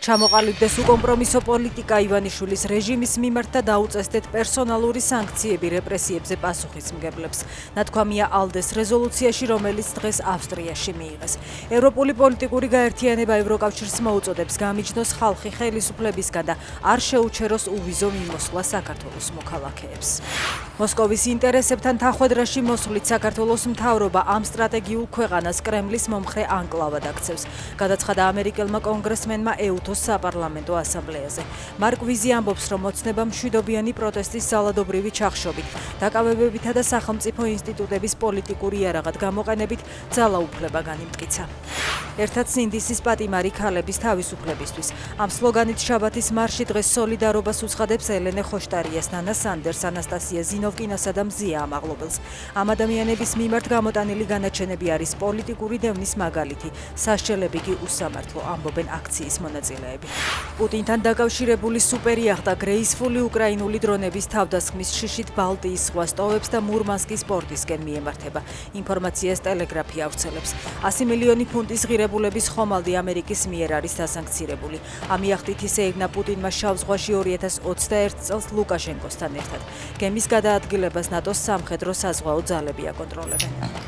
ჩამოყალიბდეს უკომპრომისო პოლიტიკა ივანიშვილის რეჟიმის მიმართ და დაუწესდეთ პერსონალური სანქციები რეპრესიებზე პასუხისმგებლებს. ნათქვამია ალდეს რეზოლუციაში, რომელიც დღეს ავსტრიაში მიიღეს. ევროპული პოლიტიკური გაერთიანება ევროკავშირს მოუწოდებს გამიჯნოს ხალხი ხელისუფლებისგან და არ შეუჩეროს უვიზო მიმოსვლა საქართველოს მოქალაქეებს. მოსკოვის ინტერესებთან თანხვედრაში მოსვლით საქართველოს მთავრობა ამ სტრატეგიულ ქვეყანას კრემლის მომხრე ანკლავად აქცევს. გადაცხადა ამერიკელმა კონგრესმენმა ეუთოს საპარლამენტო ასამბლეაზე. მარკ ვიზი ამბობს, რომ ოცნება მშვიდობიანი პროტესტის ძალადობრივი ჩახშობით, დაკავებებითა და სახელმწიფო ინსტიტუტების პოლიტიკური იარაღად გამოყენებით ძალაუფლება განიმტკიცა. ერთად სინდისის პატიმარი ქალების თავისუფლებისთვის. ამ სლოგანით შაბათის მარში დღეს სოლიდარობას უცხადებს ელენე ხოშტარიას, ნანა სანდერს, ანასტასია ზინოვკინასა და მზია ამაღლობელს. ამ ადამიანების მიმართ გამოტანილი განაჩენები არის პოლიტიკური დევნის მაგალითი, სასჯელები კი უსამართლო, ამბობენ აქციის მონაწილეები. პუტინთან დაკავშირებული სუპერიახტა გრეისფული უკრაინული დრონების თავდასხმის შიშით ბალტიის ზღვას ტოვებს და მურმანსკის პორტისკენ მიემართება. ინფორმაციას ტელეგრაფი ავრცელებს. 100 მილიონი ფუნტის ღირებულების ხომალდი ამერიკის მიერ არის დასანქცირებული. ამ იახტით ისე ეგნა პუტინმა შავ ზღვაში 2021 წელს ლუკაშენკოსთან ერთად. გემის გადაადგილებას ნატოს სამხედრო საზღვაო ძალები აკონტროლებენ.